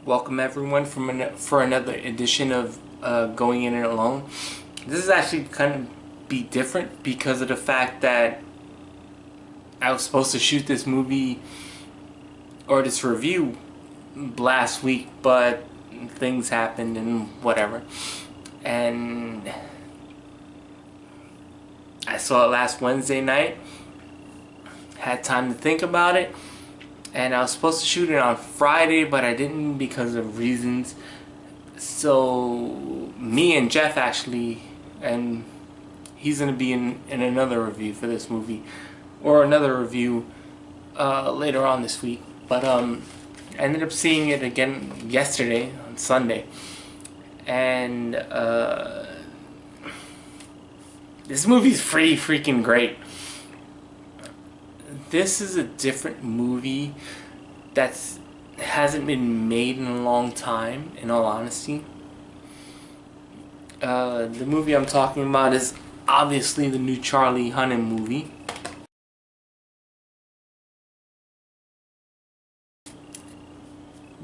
Welcome everyone for another edition of Going In It Alone. This is actually kind of be different because of the fact that I was supposed to shoot this movie or this review last week, but things happened and whatever. And I saw it last Wednesday night, had time to think about it, and I was supposed to shoot it on Friday, but I didn't because of reasons. So me and Jeff actually, and he's going to be in another review for this movie, or another review later on this week. But I ended up seeing it again yesterday, on Sunday. And this movie's pretty freaking great. This is a different movie that hasn't been made in a long time, in all honesty. The movie I'm talking about is obviously the new Charlie Hunnam movie.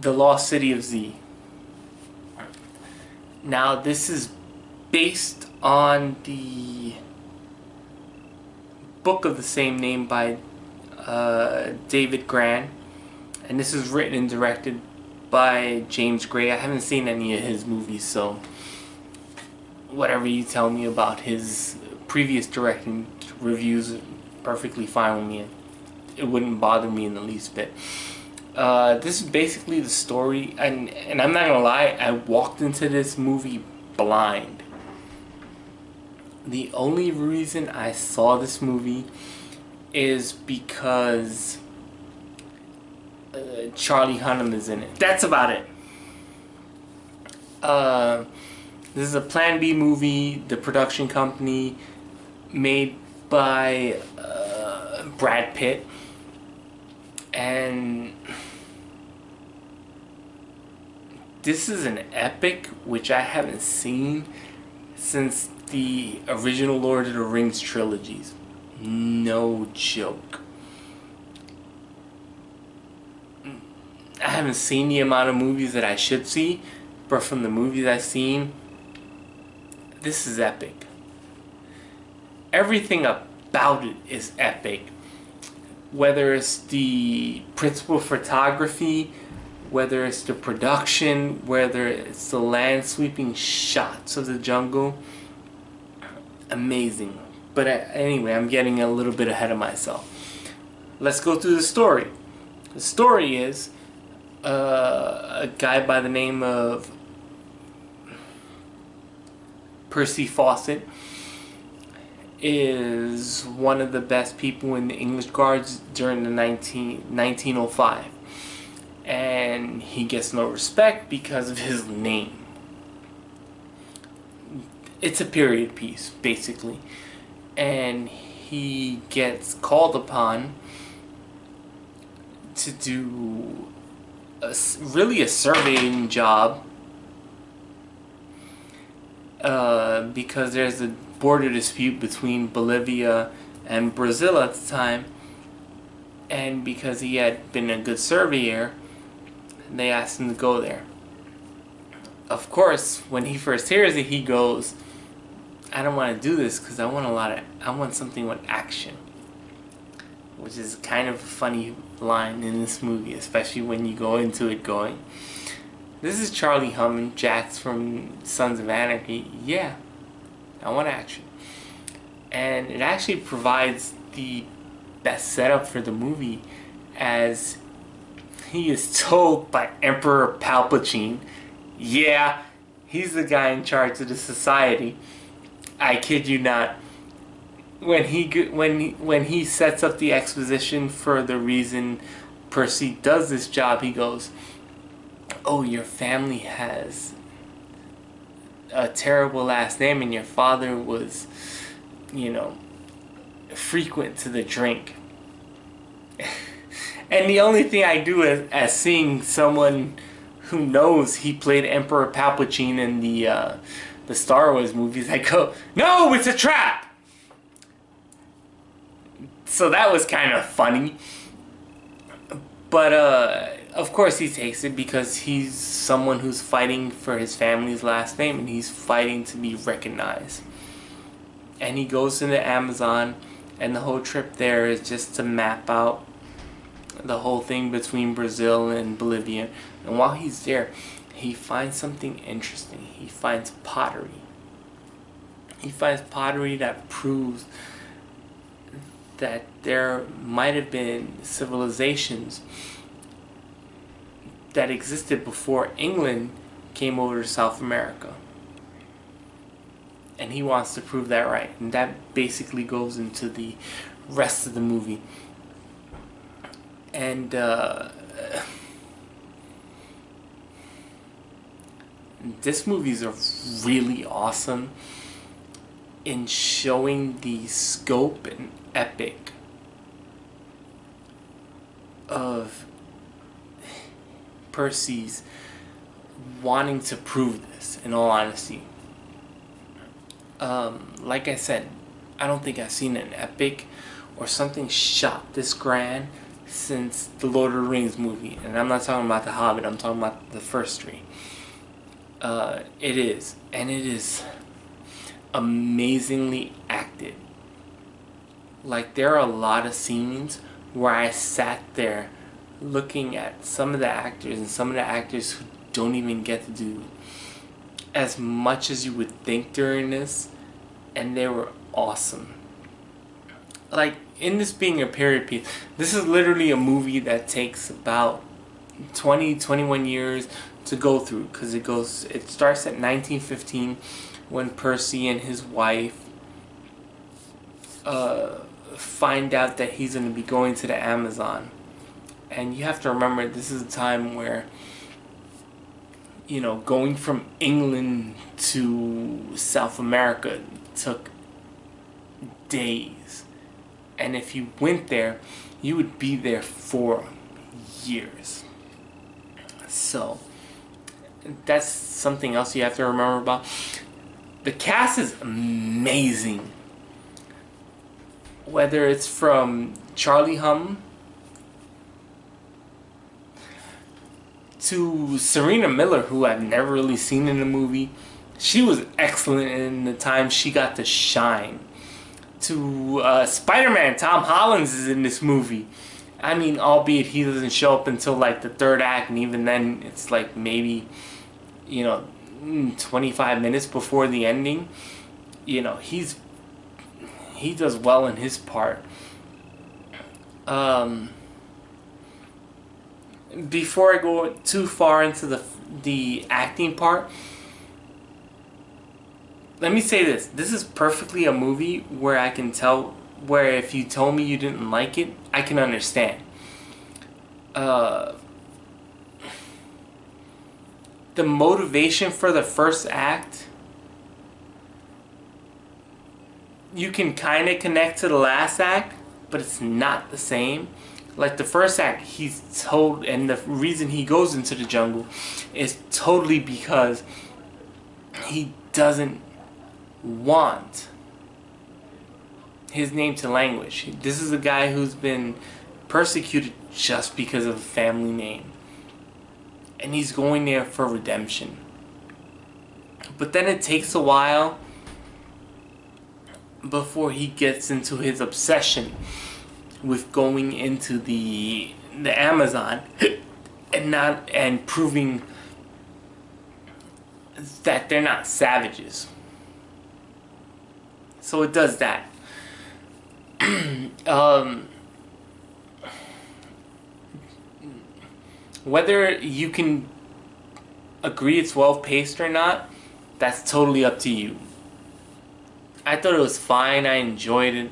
The Lost City of Z. Now this is based on the book of the same name by David Gran, and this is written and directed by James Gray. I haven't seen any of his movies, so whatever you tell me about his previous directing reviews are perfectly fine with me. It wouldn't bother me in the least bit. This is basically the story, and I'm not gonna lie, I walked into this movie blind. The only reason I saw this movie is because Charlie Hunnam is in it. That's about it. This is a Plan B movie, the production company made by Brad Pitt, and this is an epic which I haven't seen since the original Lord of the Rings trilogies. No joke. I haven't seen the amount of movies that I should see, but from the movies I've seen, this is epic. Everything about it is epic. Whether it's the principal photography, whether it's the production, whether it's the land sweeping shots of the jungle, amazing. But anyway, I'm getting a little bit ahead of myself. Let's go through the story. The story is a guy by the name of Percy Fawcett is one of the best people in the English Guards during the 1905. And he gets no respect because of his name. It's a period piece, basically. And he gets called upon to do really a surveying job because there's a border dispute between Bolivia and Brazil at the time, and because he had been a good surveyor, they asked him to go there. Of course, when he first hears it, he goes, I don't want to do this because I want something with action. Which is kind of a funny line in this movie, especially when you go into it going, this is Charlie Hunnam, Jax from Sons of Anarchy. Yeah, I want action. And it actually provides the best setup for the movie, as he is told by Emperor Palpatine, yeah, he's the guy in charge of the society. I kid you not. When he sets up the exposition for the reason Percy does this job, he goes, oh, your family has a terrible last name and your father was, frequent to the drink. And the only thing I do as seeing someone who knows he played Emperor Palpatine in the Star Wars movies, I go, no, it's a trap! So that was kind of funny. But of course he takes it because he's someone who's fighting for his family's last name, and he's fighting to be recognized. And he goes to the Amazon, and the whole trip there is just to map out the whole thing between Brazil and Bolivia. And while he's there, he finds something interesting. He finds pottery. He finds pottery that proves that there might have been civilizations that existed before England came over to South America. And he wants to prove that right. And that basically goes into the rest of the movie. And this movie's really awesome in showing the scope and epic of Percy's wanting to prove this, in all honesty. Like I said, I don't think I've seen an epic or something shot this grand since the Lord of the Rings movie. And I'm not talking about The Hobbit, I'm talking about the first three. It is. And it is amazingly acted. Like, there are a lot of scenes where I sat there looking at some of the actors, and some of the actors who don't even get to do as much as you would think during this, and they were awesome. Like, in this being a period piece, this is literally a movie that takes about 21 years to go through, because it starts at 1915 when Percy and his wife find out that he's going to be going to the Amazon. And you have to remember, this is a time where, you know, going from England to South America took days. And if you went there, you would be there for years. So, that's something else you have to remember about. The cast is amazing. Whether it's from Charlie Hunnam to Serena Miller, who I've never really seen in a movie. She was excellent in the time she got to shine. To Spider-Man, Tom Holland is in this movie. I mean, albeit he doesn't show up until like the third act, and even then it's like maybe, you know, 25 minutes before the ending. You know, he does well in his part. Before I go too far into the acting part, let me say this. This is perfectly a movie where I can tell, where if you told me you didn't like it, I can understand. The motivation for the first act, you can kind of connect to the last act, but it's not the same. Like the first act, he's told, and the reason he goes into the jungle is totally because he doesn't want his name to languish. This is a guy who's been persecuted just because of a family name, and he's going there for redemption. But then it takes a while before he gets into his obsession with going into the Amazon and proving that they're not savages. So it does that. Whether you can agree it's well paced or not, that's totally up to you. I thought it was fine. I enjoyed it.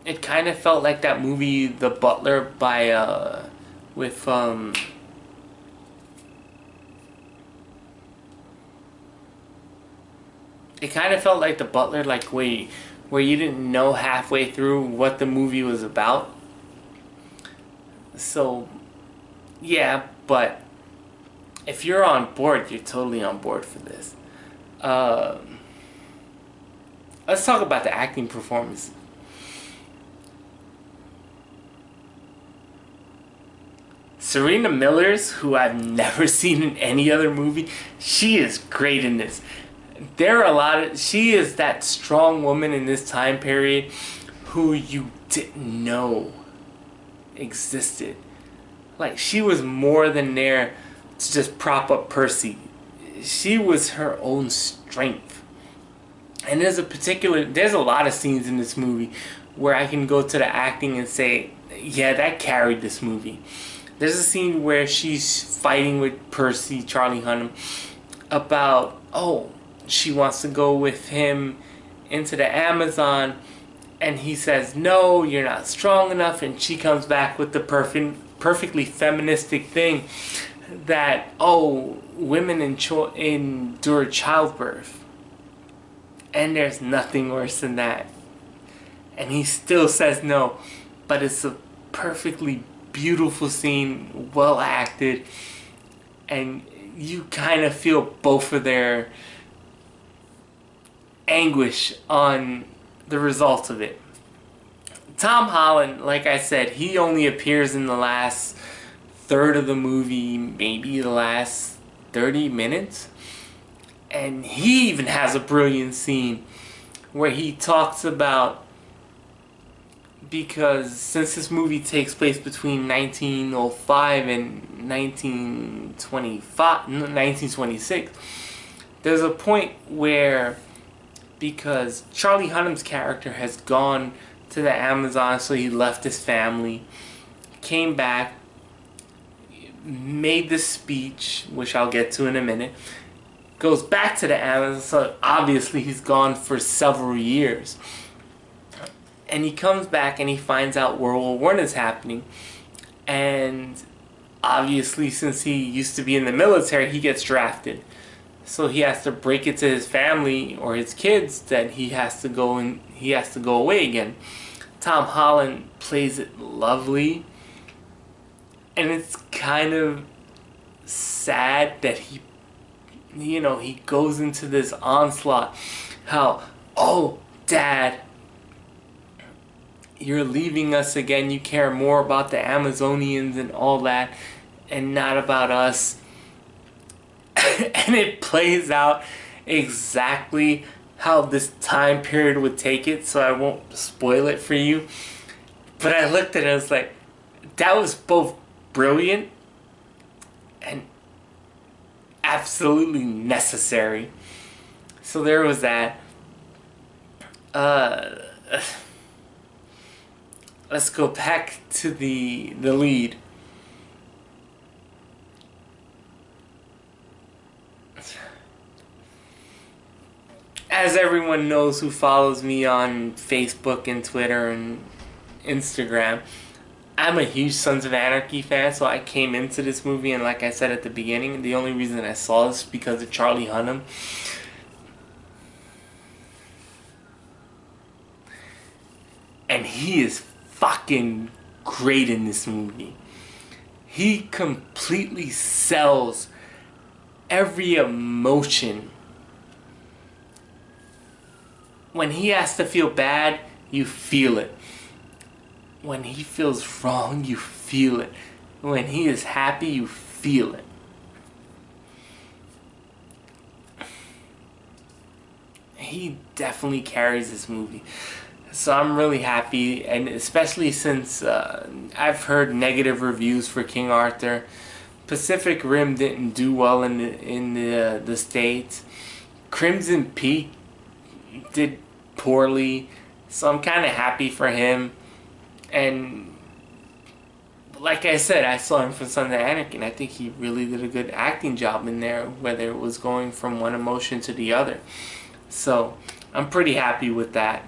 It kind of felt like that movie, The Butler, by with it kind of felt like The Butler, like where you didn't know halfway through what the movie was about. So, yeah, but if you're on board, you're totally on board for this. Let's talk about the acting performance. Serena Millers, who I've never seen in any other movie, she is great in this. She is that strong woman in this time period who you didn't know existed. Like, she was more than there to just prop up Percy. She was her own strength. And there's a lot of scenes in this movie where I can go to the acting and say, yeah, that carried this movie. There's a scene where she's fighting with Percy, Charlie Hunnam, about, she wants to go with him into the Amazon, and he says, no, you're not strong enough, and she comes back with the perfectly feministic thing that, women endure childbirth. And there's nothing worse than that. And he still says no, but it's a perfectly beautiful scene, well acted, and you kind of feel both of their anguish on the results of it. Tom Holland, like I said, he only appears in the last third of the movie, maybe the last 30 minutes. And he even has a brilliant scene where he talks about, because since this movie takes place between 1905 and 1926, there's a point where, because Charlie Hunnam's character has gone to the Amazon, so he left his family, came back, made this speech, which I'll get to in a minute, goes back to the Amazon, so obviously he's gone for several years. And he comes back and he finds out World War I is happening. And obviously, since he used to be in the military, he gets drafted. So he has to break it to his family or his kids that he has to go away again. Tom Holland plays it lovely. And it's kind of sad that he goes into this onslaught. How, Dad, you're leaving us again. You care more about the Amazonians and all that, and not about us. And it plays out exactly how this time period would take it, so I won't spoil it for you. But I looked at it and I was like, that was both brilliant and absolutely necessary. So there was that. Let's go back to the lead. As everyone knows who follows me on Facebook and Twitter and Instagram, I'm a huge Sons of Anarchy fan, so I came into this movie, and like I said at the beginning, the only reason I saw this is because of Charlie Hunnam. And he is fucking great in this movie. He completely sells every emotion. When he has to feel bad, you feel it. When he feels wrong, you feel it. When he is happy, you feel it. He definitely carries this movie. So I'm really happy, and especially since I've heard negative reviews for King Arthur. Pacific Rim didn't do well in the States. Crimson Peak did poorly, so I'm kind of happy for him. And like I said, I saw him from Sons of Anarchy, and I think he really did a good acting job in there, whether it was going from one emotion to the other. So I'm pretty happy with that.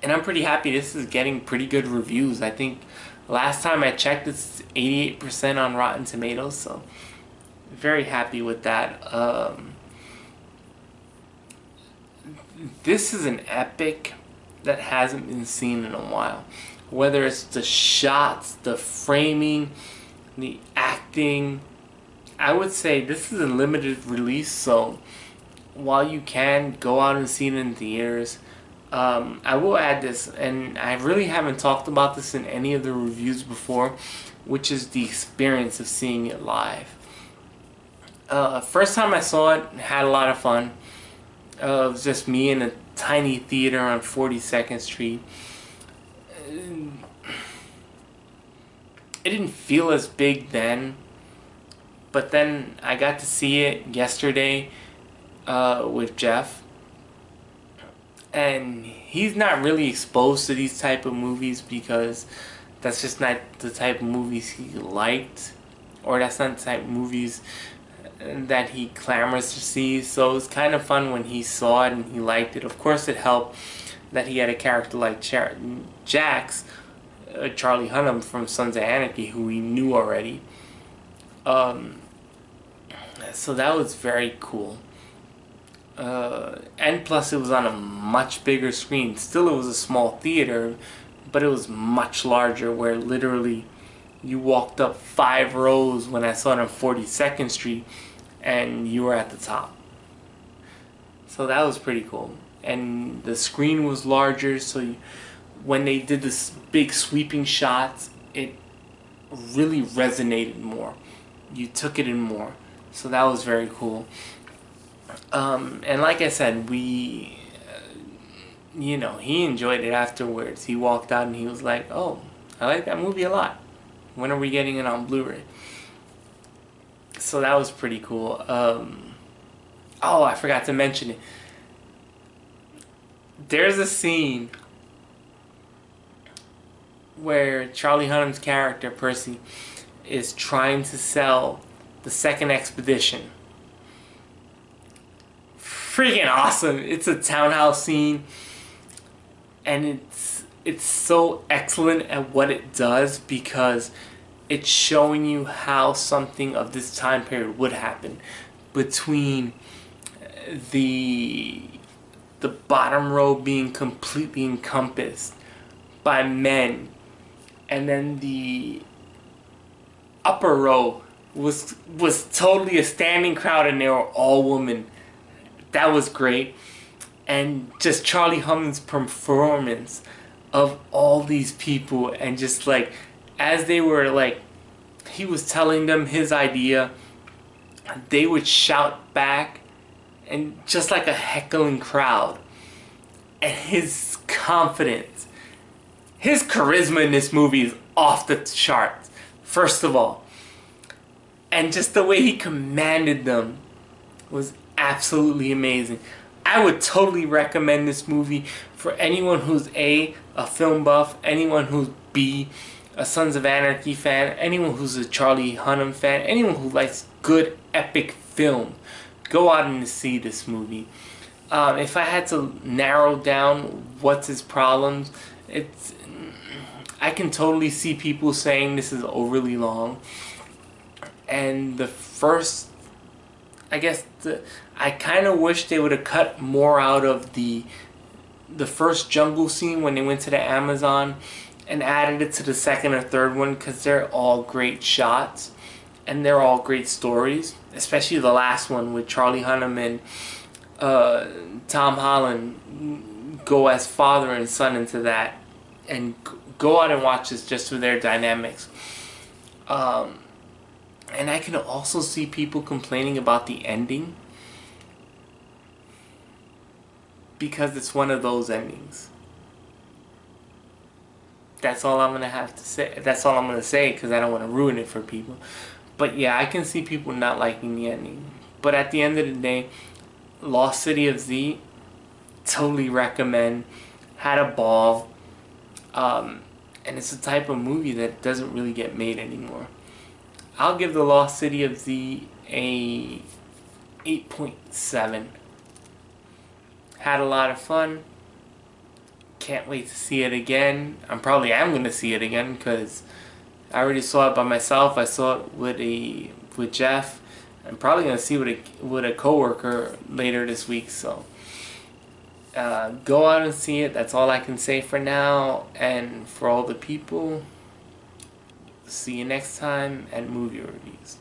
And I'm pretty happy this is getting pretty good reviews. I think last time I checked, it's 88% on Rotten Tomatoes, so very happy with that. This is an epic that hasn't been seen in a while. Whether it's the shots, the framing, the acting, I would say this is a limited release, so while you can go out and see it in theaters, I will add this, and I really haven't talked about this in any of the reviews before, which is the experience of seeing it live. First time I saw it, had a lot of fun. It was just me in a tiny theater on 42nd Street. It didn't feel as big then, but then I got to see it yesterday with Jeff, and he's not really exposed to these type of movies because that's just not the type of movies he liked, or that's not the type of movies that he clamors to see. So it was kind of fun when he saw it and he liked it. Of course, it helped that he had a character like Jax, Charlie Hunnam from Sons of Anarchy, who we knew already. So that was very cool. And plus it was on a much bigger screen. Still, it was a small theater, but it was much larger, where literally you walked up 5 rows when I saw it on 42nd Street and you were at the top. So that was pretty cool. And the screen was larger, so when they did this big sweeping shots, it really resonated more. You took it in more. So that was very cool. And like I said, he enjoyed it afterwards. He walked out and he was like, "Oh, I like that movie a lot. When are we getting it on Blu-ray?" So that was pretty cool. Oh, I forgot to mention it. There's a scene where Charlie Hunnam's character, Percy, is trying to sell the second expedition. Freaking awesome. It's a townhouse scene, and it's so excellent at what it does because it's showing you how something of this time period would happen, between the bottom row being completely encompassed by men, and then the upper row was totally a standing crowd and they were all women. That was great. And just Charlie Hunnam's performance of all these people, and just like as they were like, he was telling them his idea, they would shout back, and just like a heckling crowd. And his confidence, his charisma in this movie is off the charts, first of all. And just the way he commanded them was absolutely amazing. I would totally recommend this movie for anyone who's a film buff, anyone who's B, a Sons of Anarchy fan, anyone who's a Charlie Hunnam fan, anyone who likes good epic film. Go out and see this movie. If I had to narrow down what's his problems, I can totally see people saying this is overly long. And the first, I kind of wish they would have cut more out of the first jungle scene when they went to the Amazon and added it to the second or third one, because they're all great shots and they're all great stories, especially the last one with Charlie Hunnam and Tom Holland go as father and son into that. And go out and watch this just for their dynamics. And I can also see people complaining about the ending, because it's one of those endings. That's all I'm gonna have to say. That's all I'm gonna say, because I don't want to ruin it for people. But yeah, I can see people not liking the ending. But at the end of the day, Lost City of Z, totally recommend. Had a ball. And it's a type of movie that doesn't really get made anymore. I'll give The Lost City of Z a 8.7. Had a lot of fun. Can't wait to see it again. I probably am going to see it again, because I already saw it by myself. I saw it with Jeff. I'm probably going to see it with a coworker later this week. So go out and see it. That's all I can say for now. And for all the people, see you next time at Movie Reviews.